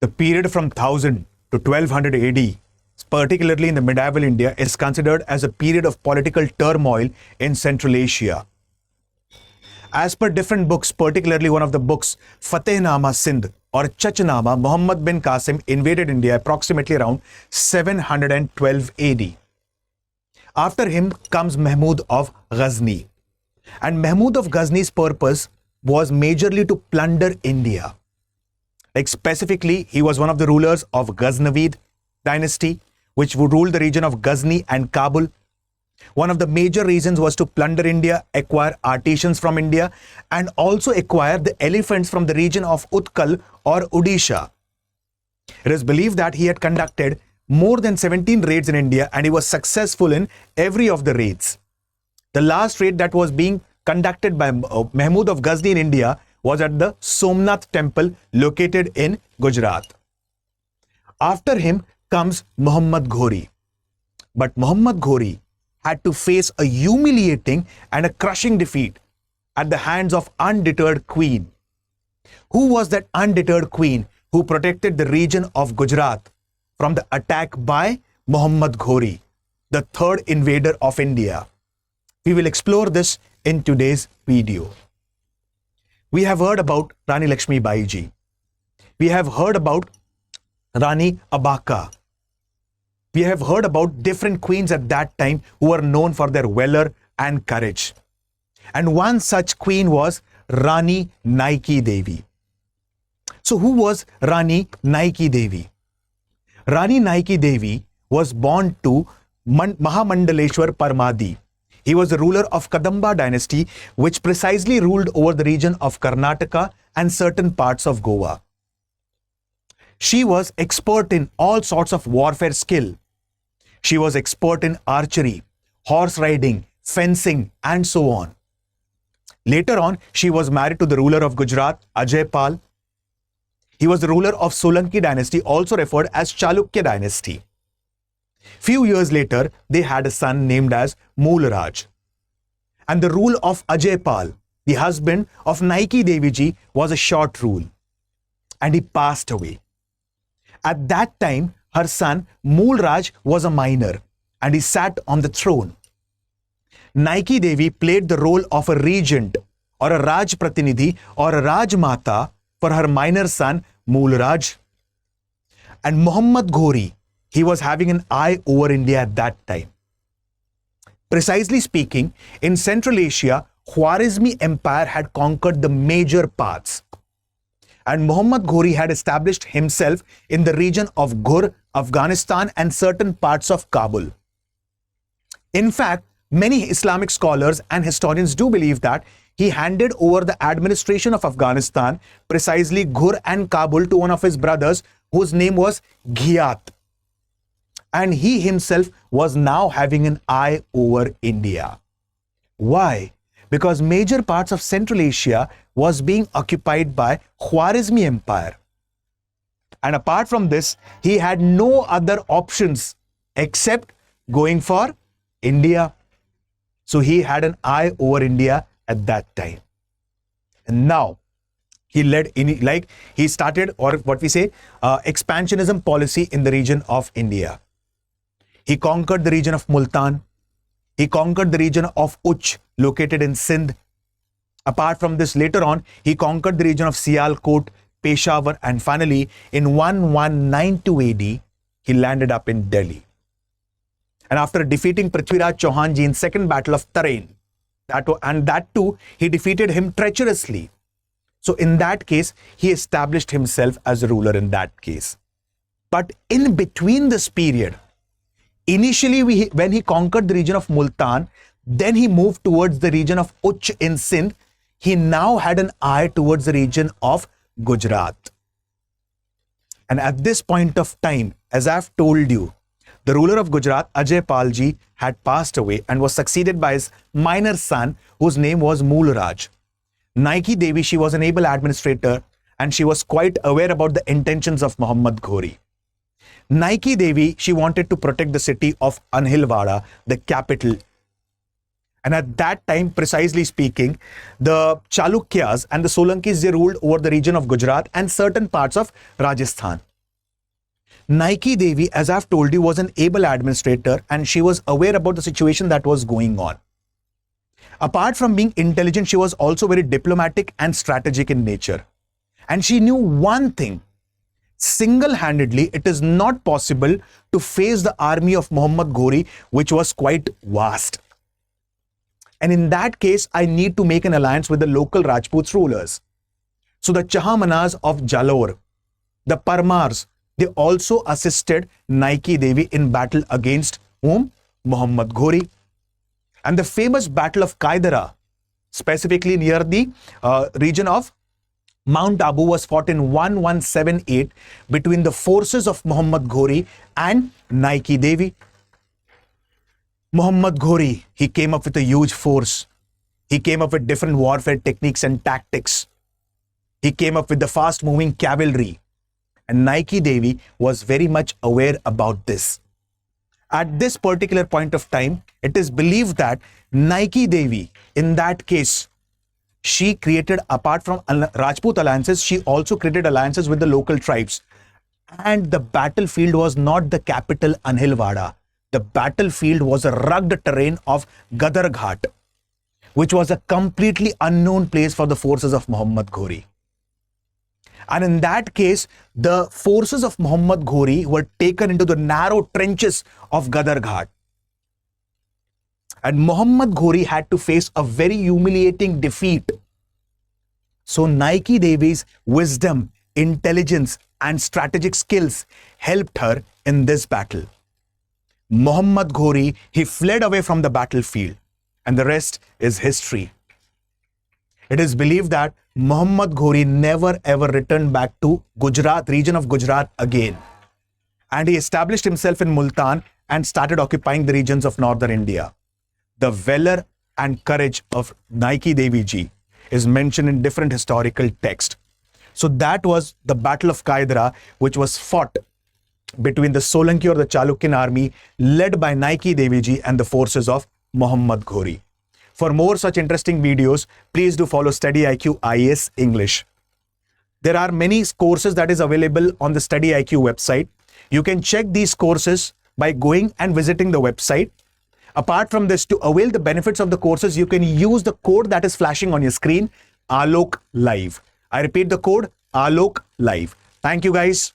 The period from 1000 to 1200 AD, particularly in the medieval India, is considered as a period of political turmoil in Central Asia. As per different books, particularly one of the books, Fatehnama Sindh or Chachnama, Muhammad bin Qasim invaded India approximately around 712 AD. After him comes Mahmud of Ghazni. And Mahmud of Ghazni's purpose was majorly to plunder India. Like specifically, he was one of the rulers of Ghaznavid dynasty, which would rule the region of Ghazni and Kabul. One of the major reasons was to plunder India, acquire artisans from India, and also acquire the elephants from the region of Utkal or Odisha. It is believed that he had conducted more than 17 raids in India, and he was successful in every of the raids. The last raid that was being conducted by Mahmud of Ghazni in India was at the Somnath temple located in Gujarat. After him comes Muhammad Ghori. But Muhammad Ghori had to face a humiliating and a crushing defeat at the hands of undeterred queen. Who was that undeterred queen who protected the region of Gujarat from the attack by Muhammad Ghori, the third invader of India? We will explore this in today's video. We have heard about Rani Lakshmi Bai ji. We have heard about Rani Abaka. We have heard about different queens at that time who were known for their valor and courage. And one such queen was Rani Naiki Devi. So who was Rani Naiki Devi? Rani Naiki Devi was born to Mahamandaleshwar Parmadi. He was the ruler of Kadamba dynasty, which precisely ruled over the region of Karnataka and certain parts of Goa. She was expert in all sorts of warfare skill. She was expert in archery, horse riding, fencing, and so on. Later on, she was married to the ruler of Gujarat, Ajaypal. He was the ruler of Solanki dynasty, also referred as Chalukya dynasty. Few years later, they had a son named as Moolraj. And the rule of Ajaypal, the husband of Naiki Devi ji, was a short rule. And he passed away. At that time, her son Moolraj was a minor and he sat on the throne. Naiki Devi played the role of a regent or a Raj Pratinidhi or a Rajmata for her minor son Moolraj. And Muhammad Ghori, he was having an eye over India at that time. Precisely speaking, in Central Asia, Khwarizmi Empire had conquered the major parts. And Muhammad Ghori had established himself in the region of Ghor, Afghanistan, and certain parts of Kabul. In fact, many Islamic scholars and historians do believe that he handed over the administration of Afghanistan, precisely Ghor and Kabul, to one of his brothers whose name was Ghiyat. And he himself was now having an eye over India. Why? Because major parts of Central Asia was being occupied by Khwarizmi Empire. And apart from this, he had no other options except going for India. So he had an eye over India at that time. And now he started, or what we say, expansionism policy in the region of India. He conquered the region of Multan. He conquered the region of Uch, located in Sindh. Apart from this, later on, he conquered the region of Sialkot, Peshawar, and finally, in 1192 AD, he landed up in Delhi. And after defeating Prithviraj Chauhan ji in second battle of Tarain, that too, he defeated him treacherously. So in that case, he established himself as a ruler in that case. But in between this period, initially, when he conquered the region of Multan, then he moved towards the region of Uch in Sindh. He now had an eye towards the region of Gujarat. And at this point of time, as I've told you, the ruler of Gujarat, Ajaypal ji, had passed away and was succeeded by his minor son, whose name was Moolraj. Naiki Devi, she was an able administrator and she was quite aware about the intentions of Muhammad Ghori. Naiki Devi, she wanted to protect the city of Anhilwada, the capital. And at that time, precisely speaking, the Chalukyas and the Solankis, they ruled over the region of Gujarat and certain parts of Rajasthan. Nike Devi, as I've told you, was an able administrator and she was aware about the situation that was going on. Apart from being intelligent, she was also very diplomatic and strategic in nature. And she knew one thing: single-handedly, it is not possible to face the army of Muhammad Ghori, which was quite vast. And in that case, I need to make an alliance with the local Rajput rulers. So the Chahamanas of Jalore, the Parmars, they also assisted Nike Devi in battle against whom? Muhammad Ghori. And the famous Battle of Kaidara, specifically near the region of Mount Abu, was fought in 1178 between the forces of Muhammad Ghori and Nike Devi. Muhammad Ghori, he came up with a huge force. He came up with different warfare techniques and tactics. He came up with the fast-moving cavalry. And Nike Devi was very much aware about this. At this particular point of time, it is believed that Nike Devi, in that case, she created, apart from Rajput alliances, she also created alliances with the local tribes. And the battlefield was not the capital Anhilwada. The battlefield was a rugged terrain of Gadar Ghat, which was a completely unknown place for the forces of Muhammad Ghori. And in that case, the forces of Muhammad Ghori were taken into the narrow trenches of Gadar Ghat. And Muhammad Ghori had to face a very humiliating defeat. So Nike Devi's wisdom, intelligence, and strategic skills helped her in this battle. Muhammad Ghori, he fled away from the battlefield, and the rest is history. It is believed that Muhammad Ghori never ever returned back to Gujarat, region of Gujarat again. And he established himself in Multan and started occupying the regions of northern India. The valor and courage of Nike Devi ji is mentioned in different historical texts. So that was the Battle of Kaidara, which was fought between the Solanki or the Chalukyan army led by Nike Devi ji and the forces of Muhammad Ghori. For more such interesting videos, please do follow StudyIQ IAS English. There are many courses that is available on the StudyIQ website. You can check these courses by going and visiting the website. Apart from this, to avail the benefits of the courses, you can use the code that is flashing on your screen, Alok Live. I repeat the code, Alok Live. Thank you guys.